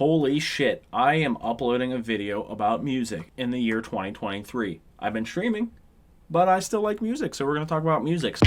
Holy shit, I am uploading a video about music in the year 2023. I've been streaming, but I still like music, so we're going to talk about music.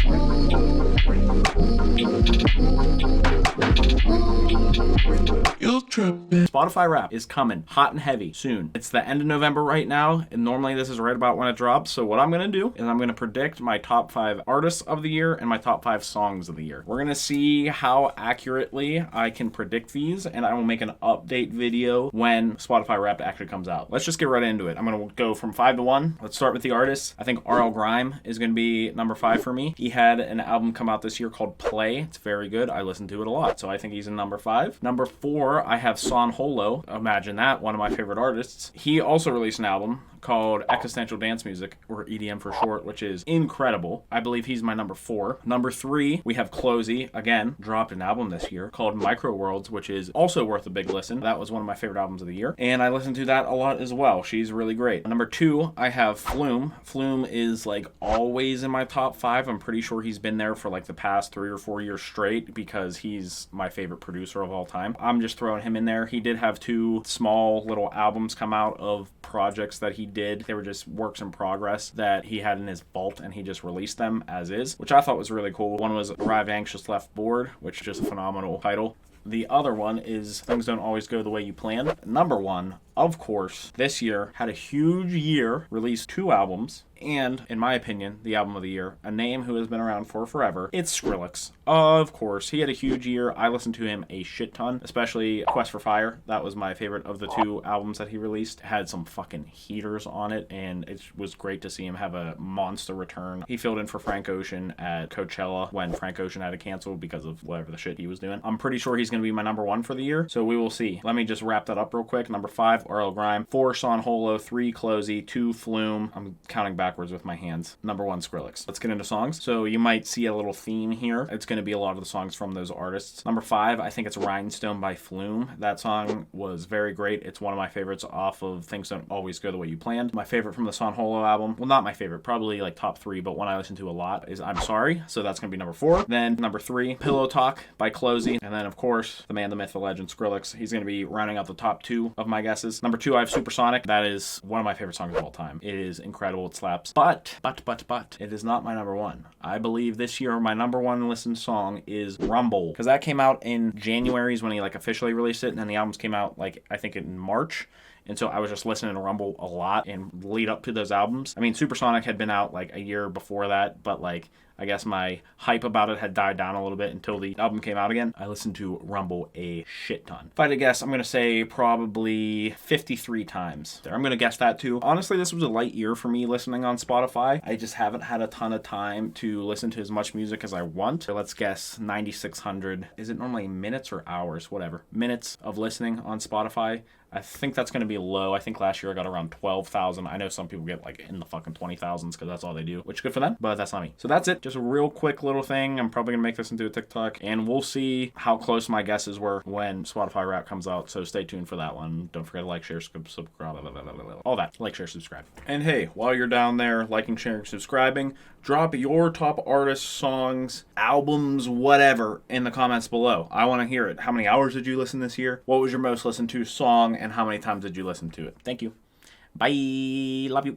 Spotify Wrapped is coming hot and heavy soon. It's the end of November right now, and normally this is right about when it drops. So what I'm going to do is I'm going to predict my top 5 artists of the year and my top 5 songs of the year. We're going to see how accurately I can predict these, and I will make an update video when Spotify Wrapped actually comes out. Let's just get right into it. I'm going to go from 5 to 1. Let's start with the artists. I think R.L. Grime is going to be number 5 for me. He had an album come out this year called Play. It's very good. I listen to it a lot, so I think he's in number 5. Number 4, I have San Holo. Imagine that, one of my favorite artists. He also released an album called Existential Dance Music, or EDM for short, which is incredible. I believe he's my number 4. Number 3, we have Closey, again, dropped an album this year called Micro Worlds, which is also worth a big listen. That was one of my favorite albums of the year, and I listened to that a lot as well. She's really great. Number 2, I have Flume. Flume is like always in my top 5. I'm pretty sure he's been there for like the past 3 or 4 years straight because he's my favorite producer of all time. I'm just throwing him in there. He did have 2 small little albums come out of projects that he did. They were just works in progress that he had in his vault, and he just released them as is, which I thought was really cool. One was Arrive Anxious Left Bored, which is just a phenomenal title. The other one is Things Don't Always Go the Way You Plan. Number 1, of course, this year had a huge year, released 2 albums, and, in my opinion, the album of the year, a name who has been around for forever. It's Skrillex. Of course, he had a huge year. I listened to him a shit ton, especially Quest for Fire. That was my favorite of the 2 albums that he released. It had some fucking heaters on it, and it was great to see him have a monster return. He filled in for Frank Ocean at Coachella when Frank Ocean had to cancel because of whatever the shit he was doing. I'm pretty sure he's going to be my number 1 for the year, so we will see. Let me just wrap that up real quick. Number 5, R.L. Grime. 4, San Holo. 3, Closey. 2, Flume. I'm counting backwards with my hands. Number 1, Skrillex. Let's get into songs. So you might see a little theme here. It's going to be a lot of the songs from those artists. Number 5, I think it's Rhinestone by Flume. That song was very great. It's one of my favorites off of Things Don't Always Go the Way You Planned. My favorite from the San Holo album, well, not my favorite, probably like top 3, but one I listen to a lot is I'm Sorry. So that's going to be number 4. Then number 3, Pillow Talk by Closey. And then, of course, the man, the myth, the legend, Skrillex. He's going to be rounding out the top 2 of my guesses. Number 2, I have Supersonic. That is one of my favorite songs of all time. It is incredible. It slaps. But, it is not my number 1. I believe this year my number 1 listened song is Rumble, because that came out in January is when he like officially released it, and then the albums came out like I think in March. And so I was just listening to Rumble a lot and lead up to those albums. I mean, Supersonic had been out like a year before that, but like I guess my hype about it had died down a little bit until the album came out again. I listened to Rumble a shit ton. If I had to guess, I'm going to say probably 53 times. I'm going to guess that too. Honestly, this was a light year for me listening on Spotify. I just haven't had a ton of time to listen to as much music as I want. So let's guess 9,600. Is it normally minutes or hours? Whatever. Minutes of listening on Spotify. I think that's going to be low. I think last year I got around 12,000. I know some people get like in the fucking 20,000s because that's all they do, which is good for them, but that's not me. So that's it. Just a real quick little thing. I'm probably going to make this into a TikTok, and we'll see how close my guesses were when Spotify Wrapped comes out. So stay tuned for that one. Don't forget to like, share, subscribe, all that. Like, share, subscribe. And hey, while you're down there liking, sharing, subscribing, drop your top artists, songs, albums, whatever in the comments below. I want to hear it. How many hours did you listen this year? What was your most listened to song, and how many times did you listen to it? Thank you. Bye. Love you.